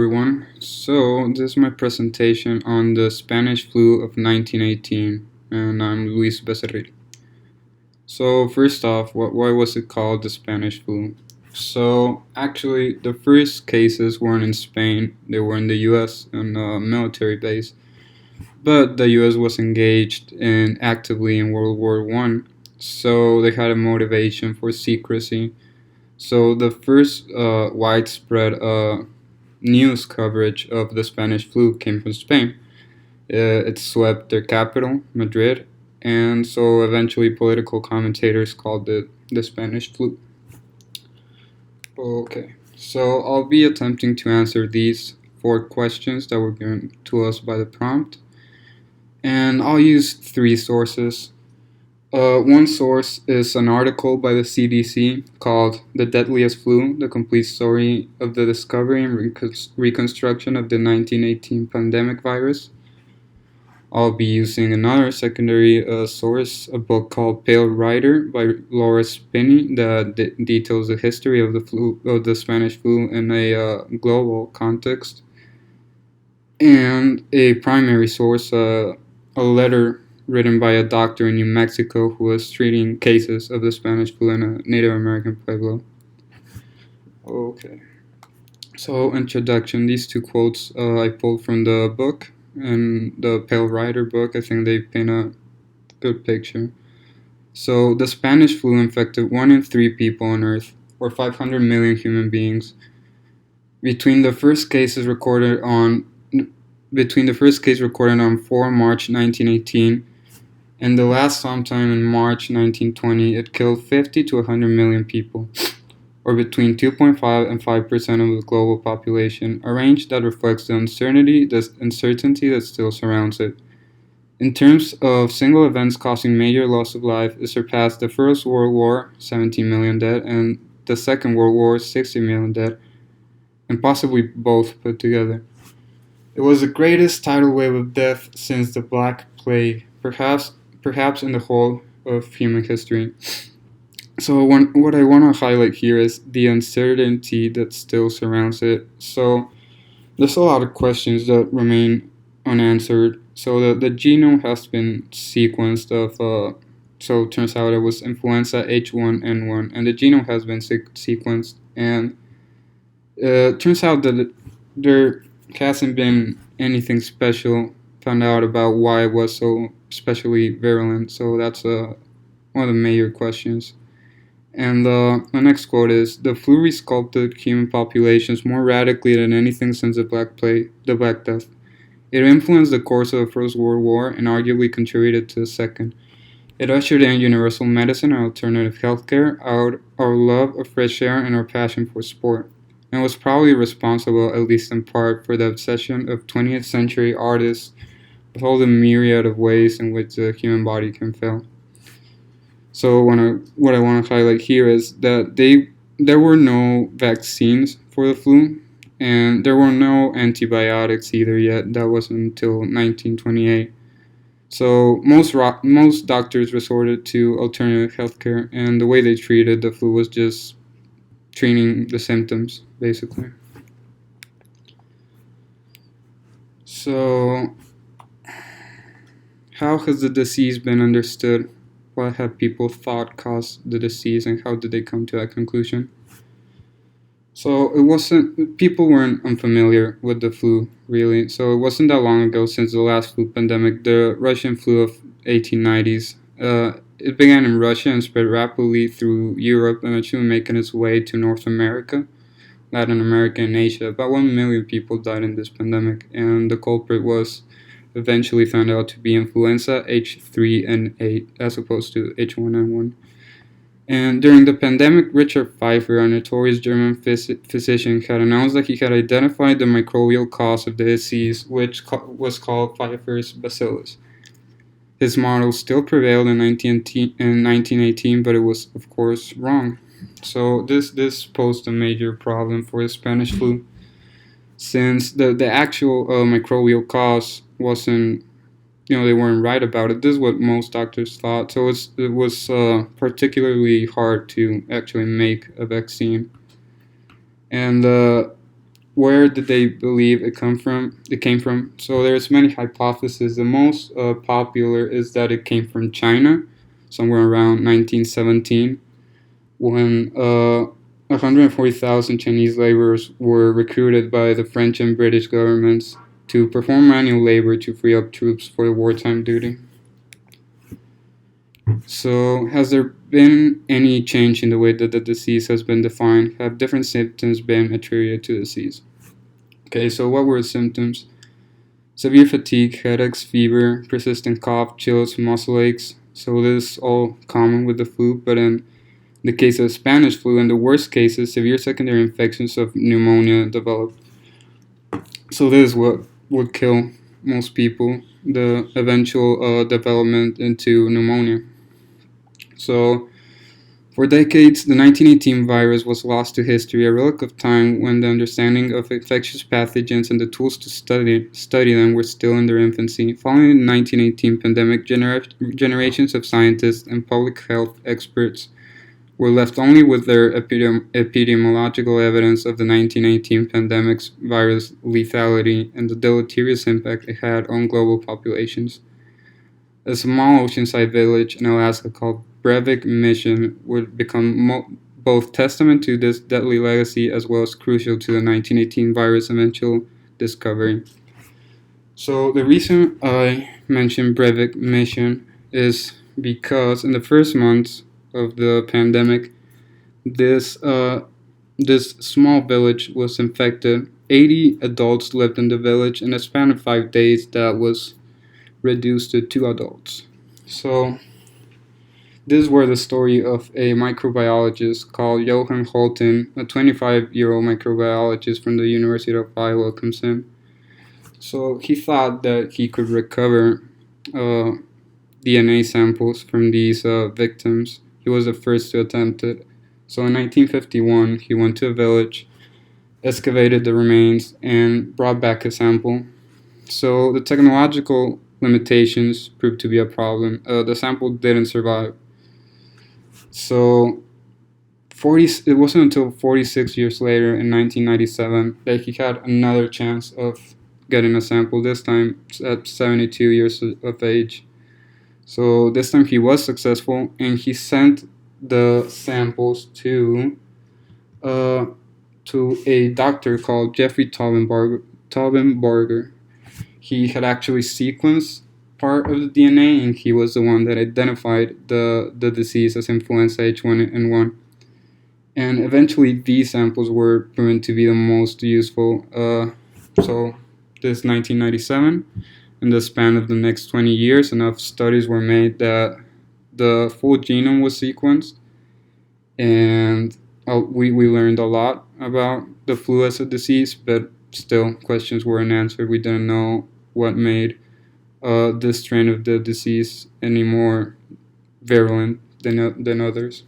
Everyone. So, this is my presentation on the Spanish flu of 1918, and I'm Luis Becerril. So, first off, why was it called the Spanish flu? So, actually, the first cases weren't in Spain, they were in the US on a military base. But the US was engaged actively in World War One, so they had a motivation for secrecy. So, the first widespread news coverage of the Spanish flu came from Spain. It swept their capital, Madrid, and so eventually political commentators called it the Spanish flu. Okay, so I'll be attempting to answer these four questions that were given to us by the prompt, and I'll use three sources. One source is an article by the CDC called The Deadliest Flu: The Complete Story of the Discovery and Reconstruction of the 1918 Pandemic Virus. I'll be using another secondary source, a book called Pale Rider by Laura Spinney that details the history of the Spanish flu in a global context. And a primary source, a letter written by a doctor in New Mexico who was treating cases of the Spanish flu in a Native American pueblo. Okay. So, introduction. These two quotes I pulled from the book and the Pale Rider book. I think they paint a good picture. So, the Spanish flu infected 1 in 3 people on Earth, or 500 million human beings. Between the first case recorded on 4 March 1918 and the last sometime in March 1920, it killed 50 to 100 million people, or between 2.5 and 5% of the global population, a range that reflects the uncertainty that still surrounds it. In terms of single events causing major loss of life, it surpassed the First World War, 17 million dead, and the Second World War, 60 million dead, and possibly both put together. It was the greatest tidal wave of death since the Black Plague, perhaps in the whole of human history. So what I want to highlight here is the uncertainty that still surrounds it. So there's a lot of questions that remain unanswered. So the genome has been sequenced so it turns out it was influenza H1N1, and the genome has been sequenced, and it turns out that there hasn't been anything special found out about why it was so especially virulent. So that's one of the major questions. And my next quote is: "The flu resculpted human populations more radically than anything since the Black Death. It influenced the course of the First World War and arguably contributed to the Second. It ushered in universal medicine and alternative healthcare, our love of fresh air, and our passion for sport, and was probably responsible, at least in part, for the obsession of 20th century artists with all the myriad of ways in which the human body can fail." So what I want to highlight here is that there were no vaccines for the flu, and there were no antibiotics either yet. That wasn't until 1928. So most doctors resorted to alternative healthcare, and the way they treated the flu was just treating the symptoms, basically. So, how has the disease been understood? What have people thought caused the disease, and how did they come to that conclusion? So people weren't unfamiliar with the flu, really. So it wasn't that long ago since the last flu pandemic, the Russian flu of 1890s. It began in Russia and spread rapidly through Europe, eventually making its way to North America, Latin America, and Asia. About 1 million people died in this pandemic, and the culprit was eventually found out to be influenza H3N8 as opposed to H1N1. And during the pandemic, Richard Pfeiffer, a notorious German physician, had announced that he had identified the microbial cause of the disease, which was called Pfeiffer's bacillus. His model still prevailed in 1918, but it was, of course, wrong. So this posed a major problem for the Spanish flu, since the actual microbial cause wasn't, they weren't right about it. This is what most doctors thought. So it was particularly hard to actually make a vaccine. And where did they believe it come from? It came from. So there's many hypotheses. The most popular is that it came from China, somewhere around 1917, when 140,000 Chinese laborers were recruited by the French and British governments to perform manual labor to free up troops for wartime duty. So, has there been any change in the way that the disease has been defined? Have different symptoms been attributed to the disease? Okay, so what were the symptoms? Severe fatigue, headaches, fever, persistent cough, chills, muscle aches. So this is all common with the flu, but in the case of Spanish flu, in the worst cases, severe secondary infections of pneumonia developed. So this is what would kill most people, the eventual development into pneumonia. So for decades, the 1918 virus was lost to history, a relic of time when the understanding of infectious pathogens and the tools to study them were still in their infancy. Following the 1918 pandemic, generations of scientists and public health experts were left only with their epidemiological evidence of the 1918 pandemic's virus lethality and the deleterious impact it had on global populations. A small oceanside village in Alaska called Breivik Mission would become both testament to this deadly legacy as well as crucial to the 1918 virus' eventual discovery. So the reason I mentioned Breivik Mission is because in the first months of the pandemic, this small village was infected. 80 adults lived in the village. In a span of 5 days, that was reduced to 2 adults. So this is where the story of a microbiologist called Johan Holten, a 25-year-old microbiologist from the University of Iowa, comes in. So he thought that he could recover DNA samples from these victims. He was the first to attempt it. So in 1951, he went to a village, excavated the remains, and brought back a sample. So the technological limitations proved to be a problem. The sample didn't survive. So it wasn't until 46 years later, in 1997, that he had another chance of getting a sample, this time at 72 years of age. So this time he was successful, and he sent the samples to a doctor called Jeffrey Taubenberger. He had actually sequenced part of the DNA, and he was the one that identified the disease as influenza H1N1. And eventually, these samples were proven to be the most useful. So this 1997. In the span of the next 20 years, enough studies were made that the full genome was sequenced, and we learned a lot about the flu as a disease, but still questions weren't answered. We didn't know what made this strain of the disease any more virulent than others.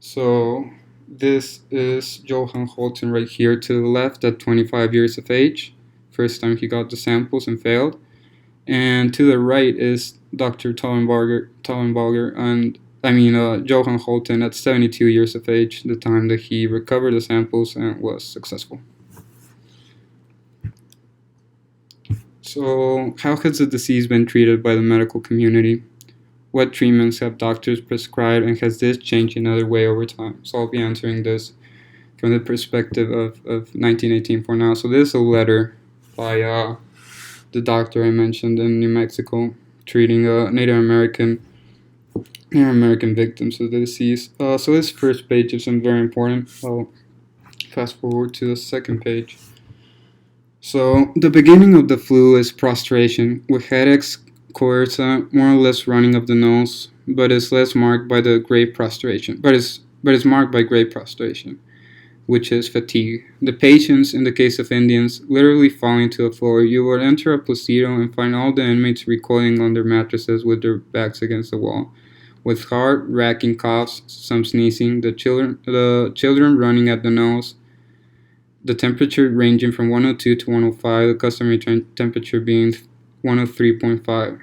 So this is Johan Holten right here to the left at 25 years of age. First time he got the samples and failed. And to the right is Dr. Taubenberger, and Johan Holten at 72 years of age, the time that he recovered the samples and was successful. So, how has the disease been treated by the medical community? What treatments have doctors prescribed, and has this changed in other way over time? So, I'll be answering this from the perspective of 1918 for now. So, this is a letter by the doctor I mentioned in New Mexico, treating Native American victims of the disease. So this first page isn't very important. I'll fast forward to the second page. So the beginning of the flu is prostration, with headaches, coryza, more or less running of the nose, but is less marked by the great prostration. But is marked by great prostration, which is fatigue. The patients, in the case of Indians, literally falling to the floor. You would enter a placido and find all the inmates recoiling on their mattresses with their backs against the wall, with heart-racking coughs, some sneezing, the children running at the nose, the temperature ranging from 102 to 105, the customary temperature being 103.5.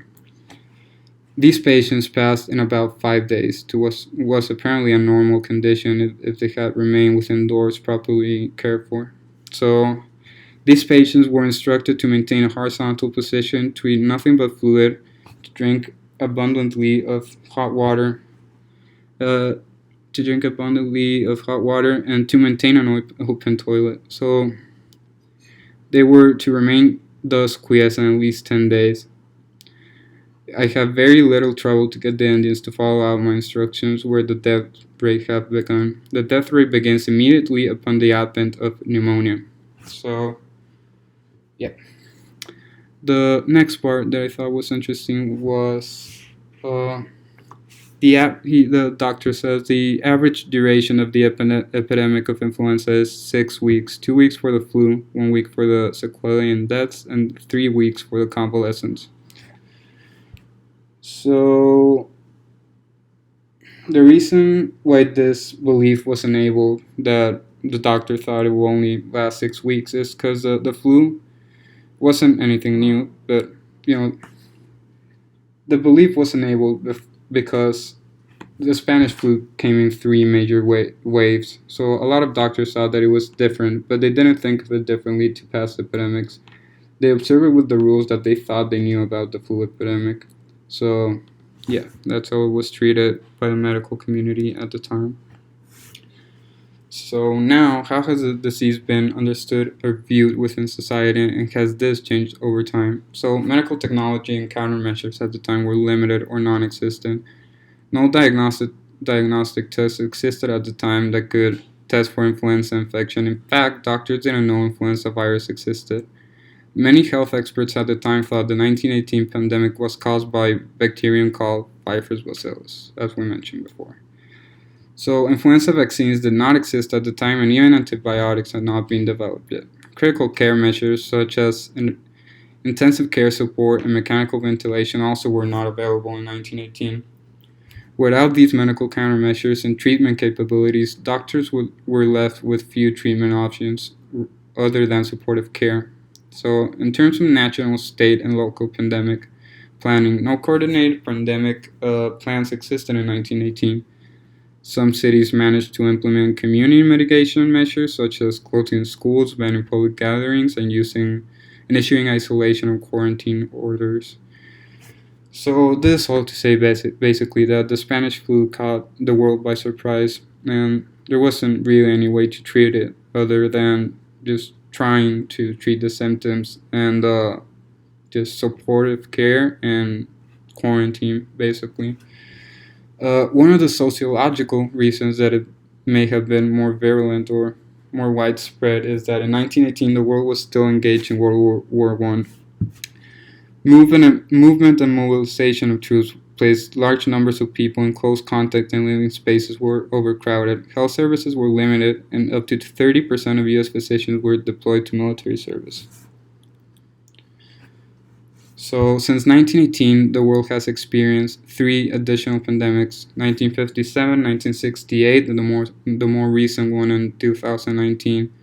These patients passed in about 5 days to what was apparently a normal condition if they had remained within doors properly cared for. So these patients were instructed to maintain a horizontal position, to eat nothing but fluid, to drink abundantly of hot water, uh, and to maintain an open toilet. So they were to remain thus quiescent at least 10 days. I have very little trouble to get the Indians to follow out my instructions where the death rate have begun. The death rate begins immediately upon the advent of pneumonia. So, yeah. The next part that I thought was interesting was the doctor says the average duration of the epidemic of influenza is 6 weeks, 2 weeks for the flu, 1 week for the sequelae and deaths, and 3 weeks for the convalescence. So the reason why this belief was enabled, that the doctor thought it would only last 6 weeks, is because the flu wasn't anything new, but the belief was enabled because the Spanish flu came in three major waves. So a lot of doctors thought that it was different, but they didn't think of it differently to past epidemics. They observed it with the rules that they thought they knew about the flu epidemic. So, yeah, that's how it was treated by the medical community at the time. So now, how has the disease been understood or viewed within society, and has this changed over time? So medical technology and countermeasures at the time were limited or non-existent. No diagnostic tests existed at the time that could test for influenza infection. In fact, doctors didn't know influenza virus existed. Many health experts at the time thought the 1918 pandemic was caused by a bacterium called Pfeiffer's bacillus, as we mentioned before. So influenza vaccines did not exist at the time, and even antibiotics had not been developed yet. Critical care measures such as intensive care support and mechanical ventilation also were not available in 1918. Without these medical countermeasures and treatment capabilities, doctors were left with few treatment options other than supportive care. So, in terms of national, state, and local pandemic planning, no coordinated pandemic plans existed in 1918. Some cities managed to implement community mitigation measures such as closing schools, banning public gatherings, and issuing isolation or quarantine orders. So this is all to say basically that the Spanish flu caught the world by surprise, and there wasn't really any way to treat it other than just trying to treat the symptoms and just supportive care and quarantine, basically. One of the sociological reasons that it may have been more virulent or more widespread is that in 1918 the world was still engaged in World War I. Movement and mobilization of troops placed large numbers of people in close contact, and living spaces were overcrowded. Health services were limited, and up to 30% of U.S. physicians were deployed to military service. So, since 1918, the world has experienced three additional pandemics: 1957, 1968, and the more recent one in 2019.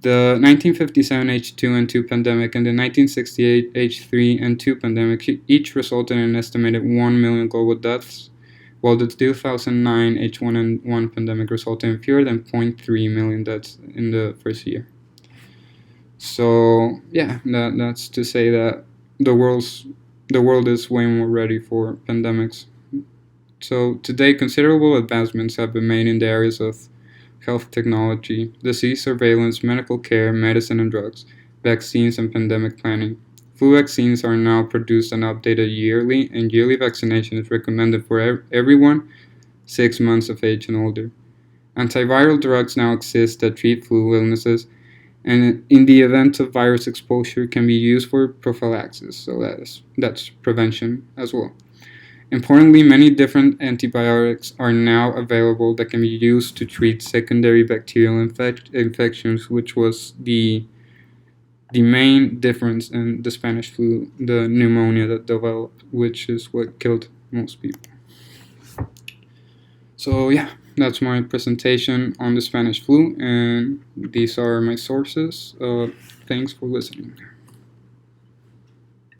The 1957 H2N2 pandemic and the 1968 H3N2 pandemic each resulted in an estimated 1 million global deaths, while the 2009 H1N1 pandemic resulted in fewer than 0.3 million deaths in the first year. So, yeah, that's to say that the world is way more ready for pandemics. So, today, considerable advancements have been made in the areas of health technology, disease surveillance, medical care, medicine and drugs, vaccines, and pandemic planning. Flu vaccines are now produced and updated yearly, and yearly vaccination is recommended for everyone 6 months of age and older. Antiviral drugs now exist that treat flu illnesses, and in the event of virus exposure can be used for prophylaxis, so that's prevention as well. Importantly, many different antibiotics are now available that can be used to treat secondary bacterial infections, which was the main difference in the Spanish flu, the pneumonia that developed, which is what killed most people. So yeah, that's my presentation on the Spanish flu, and these are my sources. Thanks for listening.